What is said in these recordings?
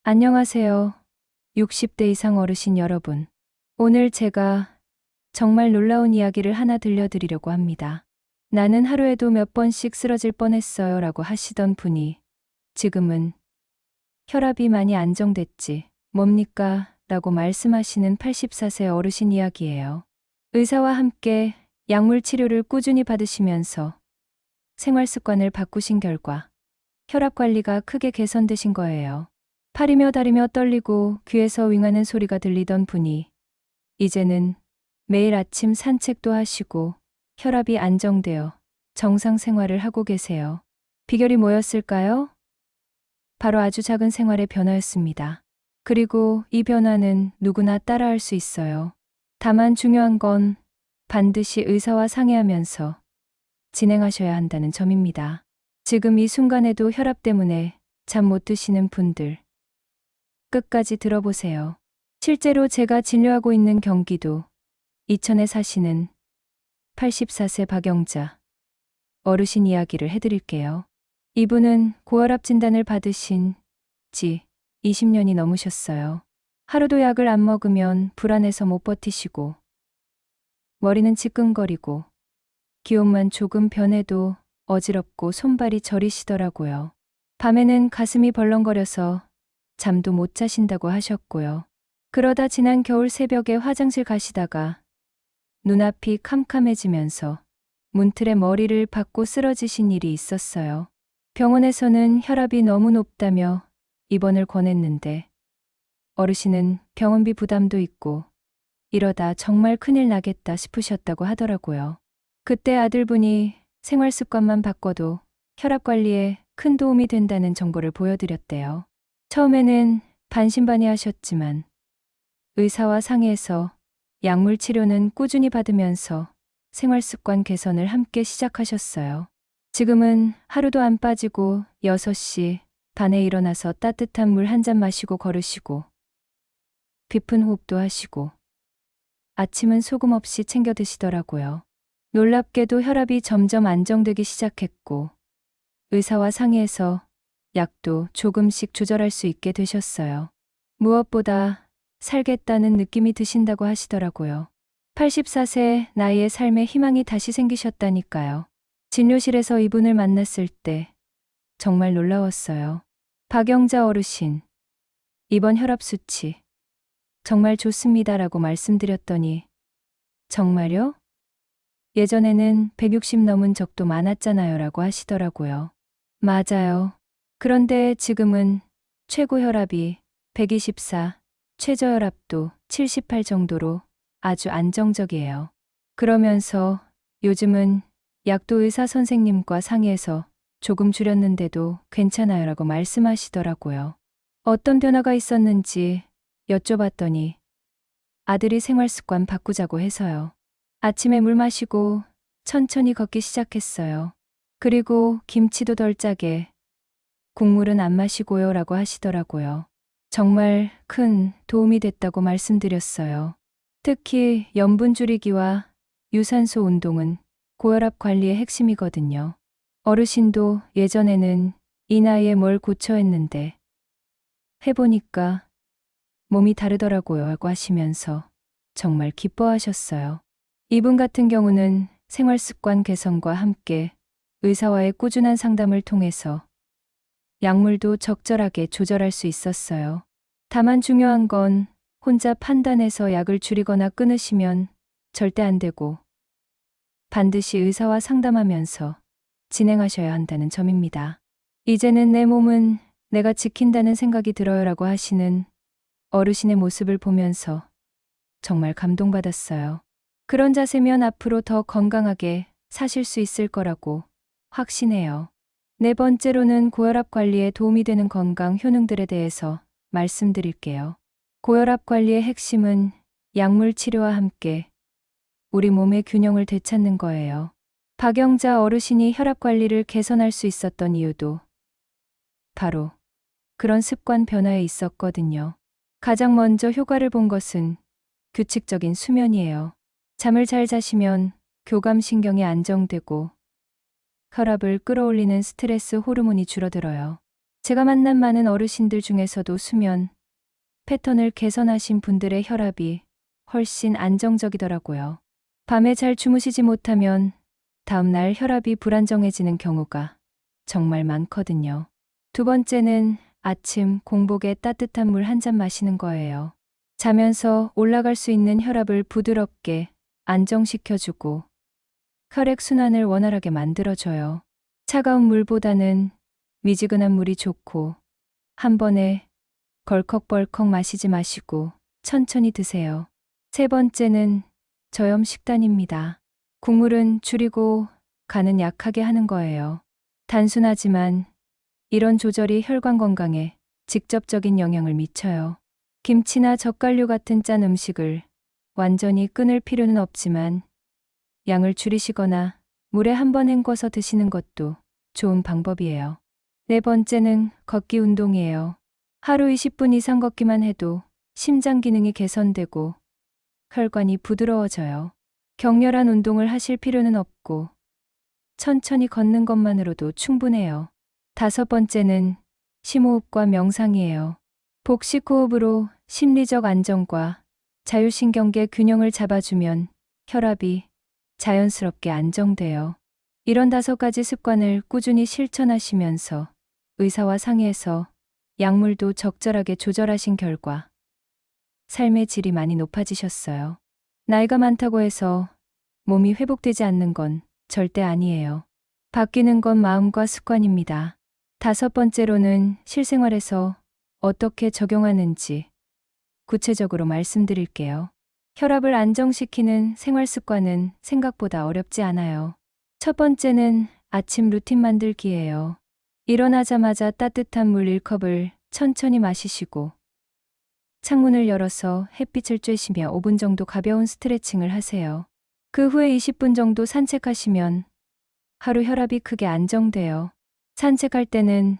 안녕하세요. 60대 이상 어르신 여러분. 오늘 제가 정말 놀라운 이야기를 하나 들려드리려고 합니다. 나는 하루에도 몇 번씩 쓰러질 뻔했어요 라고 하시던 분이 지금은 혈압이 많이 안정됐지. 뭡니까? 라고 말씀하시는 84세 어르신 이야기예요. 의사와 함께 약물 치료를 꾸준히 받으시면서 생활 습관을 바꾸신 결과 혈압 관리가 크게 개선되신 거예요. 팔이며 다리며 떨리고 귀에서 윙하는 소리가 들리던 분이 이제는 매일 아침 산책도 하시고 혈압이 안정되어 정상 생활을 하고 계세요. 비결이 뭐였을까요? 바로 아주 작은 생활의 변화였습니다. 그리고 이 변화는 누구나 따라할 수 있어요. 다만 중요한 건 반드시 의사와 상의하면서 진행하셔야 한다는 점입니다. 지금 이 순간에도 혈압 때문에 잠 못 드시는 분들, 끝까지 들어보세요. 실제로 제가 진료하고 있는 경기도 이천에 사시는 84세 박영자 어르신 이야기를 해드릴게요. 이분은 고혈압 진단을 받으신 지 20년이 넘으셨어요. 하루도 약을 안 먹으면 불안해서 못 버티시고 머리는 지끈거리고 기온만 조금 변해도 어지럽고 손발이 저리시더라고요. 밤에는 가슴이 벌렁거려서 잠도 못 자신다고 하셨고요. 그러다 지난 겨울 새벽에 화장실 가시다가 눈앞이 캄캄해지면서 문틀에 머리를 박고 쓰러지신 일이 있었어요. 병원에서는 혈압이 너무 높다며 입원을 권했는데 어르신은 병원비 부담도 있고 이러다 정말 큰일 나겠다 싶으셨다고 하더라고요. 그때 아들분이 생활 습관만 바꿔도 혈압 관리에 큰 도움이 된다는 정보를 보여드렸대요. 처음에는 반신반의하셨지만 의사와 상의해서 약물 치료는 꾸준히 받으면서 생활 습관 개선을 함께 시작하셨어요. 지금은 하루도 안 빠지고 6시 반에 일어나서 따뜻한 물 한 잔 마시고 걸으시고 깊은 호흡도 하시고 아침은 소금 없이 챙겨 드시더라고요. 놀랍게도 혈압이 점점 안정되기 시작했고 의사와 상의해서 약도 조금씩 조절할 수 있게 되셨어요. 무엇보다 살겠다는 느낌이 드신다고 하시더라고요. 84세 나이의 삶에 희망이 다시 생기셨다니까요. 진료실에서 이분을 만났을 때 정말 놀라웠어요. 박영자 어르신, 이번 혈압 수치 정말 좋습니다라고 말씀드렸더니 정말요? 예전에는 160 넘은 적도 많았잖아요 라고 하시더라고요. 맞아요. 그런데 지금은 최고 혈압이 124, 최저혈압도 78 정도로 아주 안정적이에요. 그러면서 요즘은 약도 의사 선생님과 상의해서 조금 줄였는데도 괜찮아요 라고 말씀하시더라고요. 어떤 변화가 있었는지 여쭤봤더니 아들이 생활 습관 바꾸자고 해서요. 아침에 물 마시고 천천히 걷기 시작했어요. 그리고 김치도 덜 짜게 국물은 안 마시고요 라고 하시더라고요. 정말 큰 도움이 됐다고 말씀드렸어요. 특히 염분 줄이기와 유산소 운동은 고혈압 관리의 핵심이거든요. 어르신도 예전에는 이 나이에 뭘 고쳐 했는데 해보니까 몸이 다르더라고요 하고 하시면서 정말 기뻐하셨어요. 이분 같은 경우는 생활 습관 개선과 함께 의사와의 꾸준한 상담을 통해서 약물도 적절하게 조절할 수 있었어요. 다만 중요한 건 혼자 판단해서 약을 줄이거나 끊으시면 절대 안 되고 반드시 의사와 상담하면서 진행하셔야 한다는 점입니다. 이제는 내 몸은 내가 지킨다는 생각이 들어요라고 하시는 어르신의 모습을 보면서 정말 감동받았어요. 그런 자세면 앞으로 더 건강하게 사실 수 있을 거라고 확신해요. 네 번째로는 고혈압 관리에 도움이 되는 건강 효능들에 대해서 말씀드릴게요. 고혈압 관리의 핵심은 약물 치료와 함께 우리 몸의 균형을 되찾는 거예요. 박영자 어르신이 혈압 관리를 개선할 수 있었던 이유도 바로 그런 습관 변화에 있었거든요. 가장 먼저 효과를 본 것은 규칙적인 수면이에요. 잠을 잘 자시면 교감신경이 안정되고 혈압을 끌어올리는 스트레스 호르몬이 줄어들어요. 제가 만난 많은 어르신들 중에서도 수면 패턴을 개선하신 분들의 혈압이 훨씬 안정적이더라고요. 밤에 잘 주무시지 못하면 다음날 혈압이 불안정해지는 경우가 정말 많거든요. 두 번째는 아침 공복에 따뜻한 물 한 잔 마시는 거예요. 자면서 올라갈 수 있는 혈압을 부드럽게 안정시켜주고 혈액순환을 원활하게 만들어줘요. 차가운 물보다는 미지근한 물이 좋고 한 번에 벌컥벌컥 마시지 마시고 천천히 드세요. 세 번째는 저염 식단입니다. 국물은 줄이고 간은 약하게 하는 거예요. 단순하지만 이런 조절이 혈관 건강에 직접적인 영향을 미쳐요. 김치나 젓갈류 같은 짠 음식을 완전히 끊을 필요는 없지만 양을 줄이시거나 물에 한번 헹궈서 드시는 것도 좋은 방법이에요. 네 번째는 걷기 운동이에요. 하루 20분 이상 걷기만 해도 심장 기능이 개선되고 혈관이 부드러워져요. 격렬한 운동을 하실 필요는 없고 천천히 걷는 것만으로도 충분해요. 다섯 번째는 심호흡과 명상이에요. 복식 호흡으로 심리적 안정과 자율신경계 균형을 잡아주면 혈압이 자연스럽게 안정돼요. 이런 5가지 습관을 꾸준히 실천하시면서 의사와 상의해서 약물도 적절하게 조절하신 결과 삶의 질이 많이 높아지셨어요. 나이가 많다고 해서 몸이 회복되지 않는 건 절대 아니에요. 바뀌는 건 마음과 습관입니다. 5번째로는 실생활에서 어떻게 적용하는지 구체적으로 말씀드릴게요. 혈압을 안정시키는 생활 습관은 생각보다 어렵지 않아요. 첫 번째는 아침 루틴 만들기예요. 일어나자마자 따뜻한 물 1컵을 천천히 마시시고 창문을 열어서 햇빛을 쬐시며 5분 정도 가벼운 스트레칭을 하세요. 그 후에 20분 정도 산책하시면 하루 혈압이 크게 안정돼요. 산책할 때는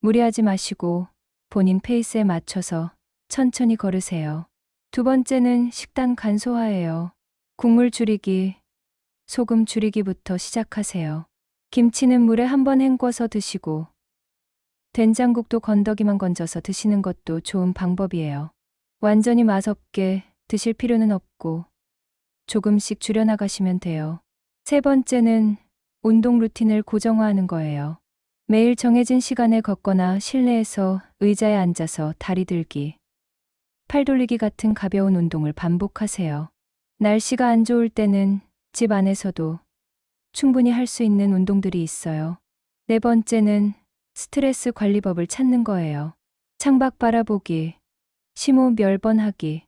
무리하지 마시고 본인 페이스에 맞춰서 천천히 걸으세요. 두 번째는 식단 간소화예요. 국물 줄이기, 소금 줄이기부터 시작하세요. 김치는 물에 한번 헹궈서 드시고 된장국도 건더기만 건져서 드시는 것도 좋은 방법이에요. 완전히 맛없게 드실 필요는 없고 조금씩 줄여나가시면 돼요. 세 번째는 운동 루틴을 고정화하는 거예요. 매일 정해진 시간에 걷거나 실내에서 의자에 앉아서 다리 들기, 팔 돌리기 같은 가벼운 운동을 반복하세요. 날씨가 안 좋을 때는 집 안에서도 충분히 할 수 있는 운동들이 있어요. 네 번째는 스트레스 관리법을 찾는 거예요. 창밖 바라보기, 심호흡 열 번 하기,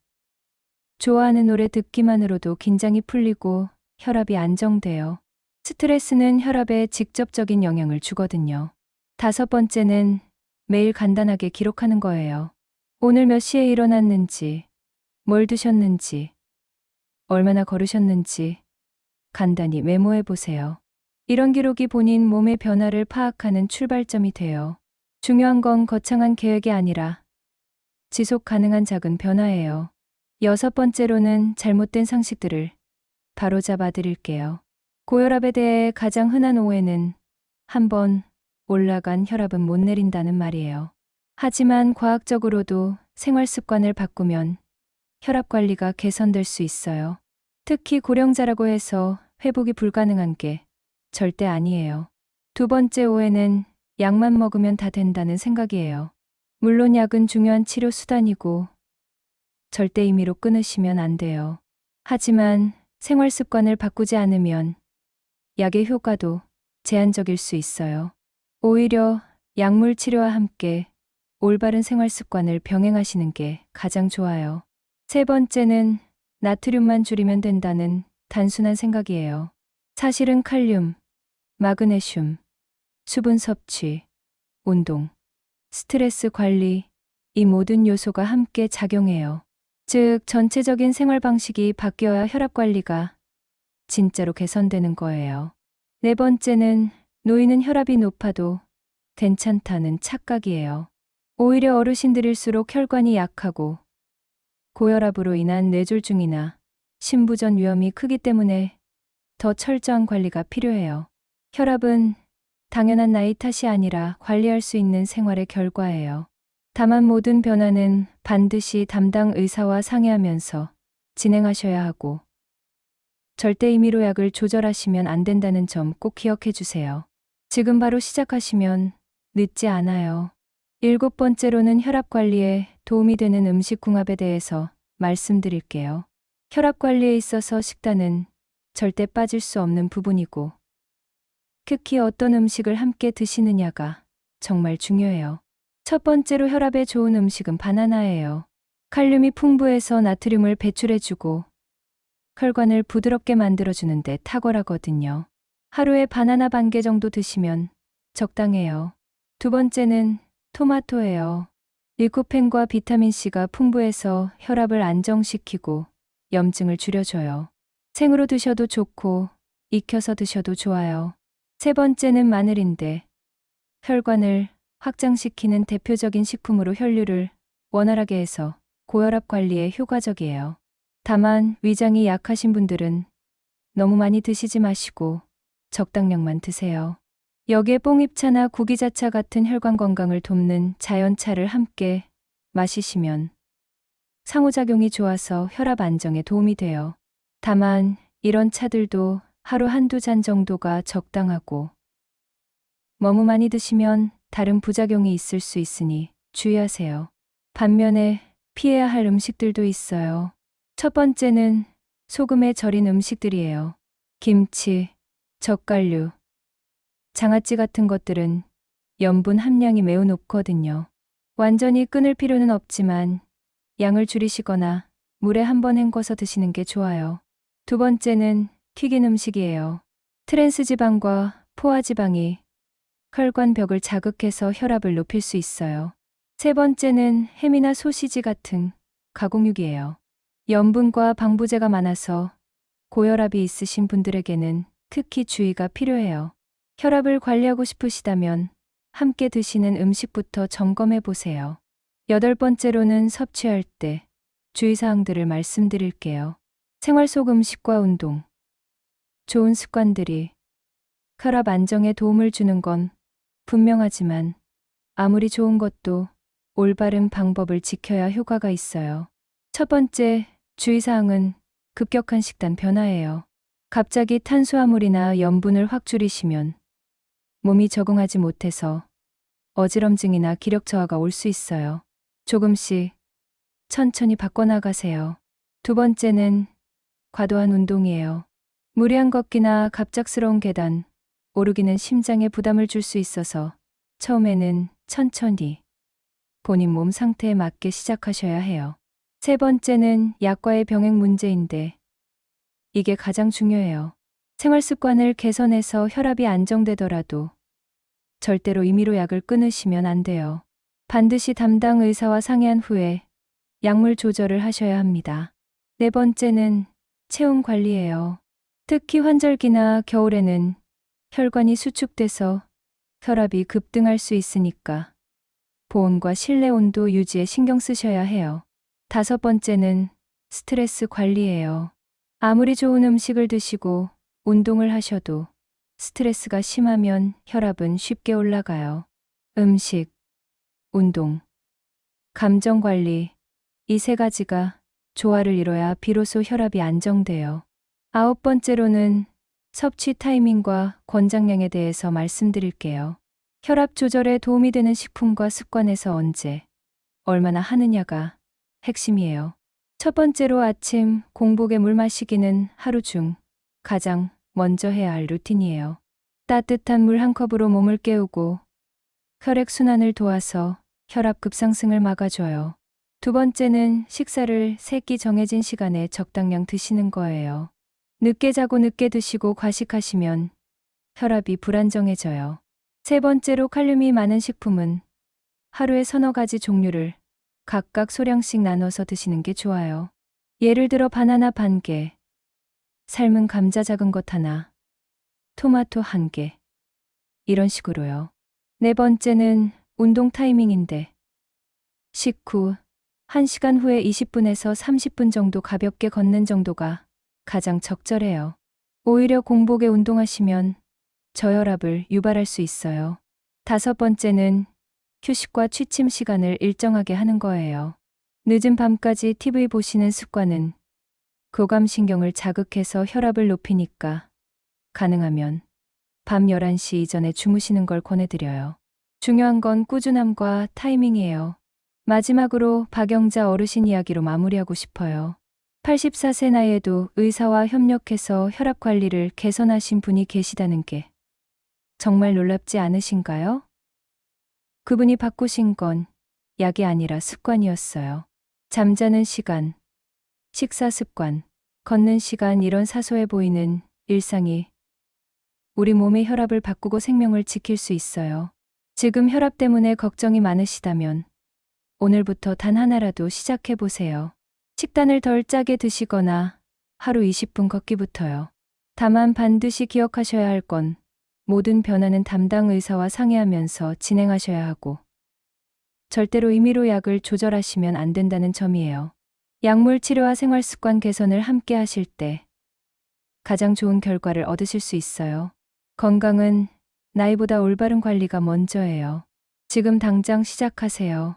좋아하는 노래 듣기만으로도 긴장이 풀리고 혈압이 안정돼요. 스트레스는 혈압에 직접적인 영향을 주거든요. 5번째는 매일 간단하게 기록하는 거예요. 오늘 몇 시에 일어났는지, 뭘 드셨는지, 얼마나 걸으셨는지 간단히 메모해 보세요. 이런 기록이 본인 몸의 변화를 파악하는 출발점이 돼요. 중요한 건 거창한 계획이 아니라 지속 가능한 작은 변화예요. 6번째로는 잘못된 상식들을 바로잡아 드릴게요. 고혈압에 대해 가장 흔한 오해는 한번 올라간 혈압은 못 내린다는 말이에요. 하지만 과학적으로도 생활 습관을 바꾸면 혈압 관리가 개선될 수 있어요. 특히 고령자라고 해서 회복이 불가능한 게 절대 아니에요. 두 번째 오해는 약만 먹으면 다 된다는 생각이에요. 물론 약은 중요한 치료 수단이고 절대 임의로 끊으시면 안 돼요. 하지만 생활 습관을 바꾸지 않으면 약의 효과도 제한적일 수 있어요. 오히려 약물 치료와 함께 올바른 생활 습관을 병행하시는 게 가장 좋아요. 세 번째는 나트륨만 줄이면 된다는 단순한 생각이에요. 사실은 칼륨, 마그네슘, 수분 섭취, 운동, 스트레스 관리, 이 모든 요소가 함께 작용해요. 즉, 전체적인 생활 방식이 바뀌어야 혈압 관리가 진짜로 개선되는 거예요. 네 번째는 노인은 혈압이 높아도 괜찮다는 착각이에요. 오히려 어르신들일수록 혈관이 약하고 고혈압으로 인한 뇌졸중이나 심부전 위험이 크기 때문에 더 철저한 관리가 필요해요. 혈압은 당연한 나이 탓이 아니라 관리할 수 있는 생활의 결과예요. 다만 모든 변화는 반드시 담당 의사와 상의하면서 진행하셔야 하고 절대 임의로 약을 조절하시면 안 된다는 점 꼭 기억해 주세요. 지금 바로 시작하시면 늦지 않아요. 7번째로는 혈압 관리에 도움이 되는 음식 궁합에 대해서 말씀드릴게요. 혈압 관리에 있어서 식단은 절대 빠질 수 없는 부분이고 특히 어떤 음식을 함께 드시느냐가 정말 중요해요. 첫 번째로 혈압에 좋은 음식은 바나나예요. 칼륨이 풍부해서 나트륨을 배출해주고 혈관을 부드럽게 만들어주는데 탁월하거든요. 하루에 바나나 반 개 정도 드시면 적당해요. 두 번째는 토마토예요. 리코펜과 비타민C가 풍부해서 혈압을 안정시키고 염증을 줄여줘요. 생으로 드셔도 좋고 익혀서 드셔도 좋아요. 세 번째는 마늘인데 혈관을 확장시키는 대표적인 식품으로 혈류를 원활하게 해서 고혈압 관리에 효과적이에요. 다만 위장이 약하신 분들은 너무 많이 드시지 마시고 적당량만 드세요. 여기에 뽕잎차나 구기자차 같은 혈관 건강을 돕는 자연차를 함께 마시시면 상호작용이 좋아서 혈압 안정에 도움이 돼요. 다만 이런 차들도 하루 한두 잔 정도가 적당하고 너무 많이 드시면 다른 부작용이 있을 수 있으니 주의하세요. 반면에 피해야 할 음식들도 있어요. 첫 번째는 소금에 절인 음식들이에요. 김치, 젓갈류, 장아찌 같은 것들은 염분 함량이 매우 높거든요. 완전히 끊을 필요는 없지만 양을 줄이시거나 물에 한번 헹궈서 드시는 게 좋아요. 두 번째는 튀긴 음식이에요. 트랜스 지방과 포화 지방이 혈관 벽을 자극해서 혈압을 높일 수 있어요. 세 번째는 햄이나 소시지 같은 가공육이에요. 염분과 방부제가 많아서 고혈압이 있으신 분들에게는 특히 주의가 필요해요. 혈압을 관리하고 싶으시다면 함께 드시는 음식부터 점검해 보세요. 8번째로는 섭취할 때 주의사항들을 말씀드릴게요. 생활 속 음식과 운동, 좋은 습관들이 혈압 안정에 도움을 주는 건 분명하지만 아무리 좋은 것도 올바른 방법을 지켜야 효과가 있어요. 첫 번째 주의사항은 급격한 식단 변화예요. 갑자기 탄수화물이나 염분을 확 줄이시면 몸이 적응하지 못해서 어지럼증이나 기력 저하가 올 수 있어요. 조금씩 천천히 바꿔나가세요. 두 번째는 과도한 운동이에요. 무리한 걷기나 갑작스러운 계단, 오르기는 심장에 부담을 줄 수 있어서 처음에는 천천히 본인 몸 상태에 맞게 시작하셔야 해요. 세 번째는 약과의 병행 문제인데 이게 가장 중요해요. 생활 습관을 개선해서 혈압이 안정되더라도 절대로 임의로 약을 끊으시면 안 돼요. 반드시 담당 의사와 상의한 후에 약물 조절을 하셔야 합니다. 네 번째는 체온 관리예요. 특히 환절기나 겨울에는 혈관이 수축돼서 혈압이 급등할 수 있으니까 보온과 실내 온도 유지에 신경 쓰셔야 해요. 다섯 번째는 스트레스 관리예요. 아무리 좋은 음식을 드시고 운동을 하셔도 스트레스가 심하면 혈압은 쉽게 올라가요. 음식, 운동, 감정 관리, 이 세 가지가 조화를 이뤄야 비로소 혈압이 안정돼요. 9번째로는 섭취 타이밍과 권장량에 대해서 말씀드릴게요. 혈압 조절에 도움이 되는 식품과 습관에서 언제, 얼마나 하느냐가 핵심이에요. 첫 번째로 아침 공복에 물 마시기는 하루 중 가장 먼저 해야 할 루틴이에요. 따뜻한 물 한 컵으로 몸을 깨우고 혈액순환을 도와서 혈압 급상승을 막아줘요. 두 번째는 식사를 세 끼 정해진 시간에 적당량 드시는 거예요. 늦게 자고 늦게 드시고 과식하시면 혈압이 불안정해져요. 세 번째로 칼륨이 많은 식품은 하루에 서너 가지 종류를 각각 소량씩 나눠서 드시는 게 좋아요. 예를 들어 바나나 반 개, 삶은 감자 작은 것 하나, 토마토 한 개, 이런 식으로요. 네 번째는 운동 타이밍인데 식후 1시간 후에 20분에서 30분 정도 가볍게 걷는 정도가 가장 적절해요. 오히려 공복에 운동하시면 저혈압을 유발할 수 있어요. 5번째는 휴식과 취침 시간을 일정하게 하는 거예요. 늦은 밤까지 TV 보시는 습관은 교감신경을 자극해서 혈압을 높이니까 가능하면 밤 11시 이전에 주무시는 걸 권해드려요. 중요한 건 꾸준함과 타이밍이에요. 마지막으로 박영자 어르신 이야기로 마무리하고 싶어요. 84세 나이에도 의사와 협력해서 혈압 관리를 개선하신 분이 계시다는 게 정말 놀랍지 않으신가요? 그분이 바꾸신 건 약이 아니라 습관이었어요. 잠자는 시간, 식사 습관, 걷는 시간 이런 사소해 보이는 일상이 우리 몸의 혈압을 바꾸고 생명을 지킬 수 있어요. 지금 혈압 때문에 걱정이 많으시다면 오늘부터 단 하나라도 시작해 보세요. 식단을 덜 짜게 드시거나 하루 20분 걷기부터요. 다만 반드시 기억하셔야 할 건 모든 변화는 담당 의사와 상의하면서 진행하셔야 하고 절대로 임의로 약을 조절하시면 안 된다는 점이에요. 약물 치료와 생활 습관 개선을 함께 하실 때 가장 좋은 결과를 얻으실 수 있어요. 건강은 나이보다 올바른 관리가 먼저예요. 지금 당장 시작하세요.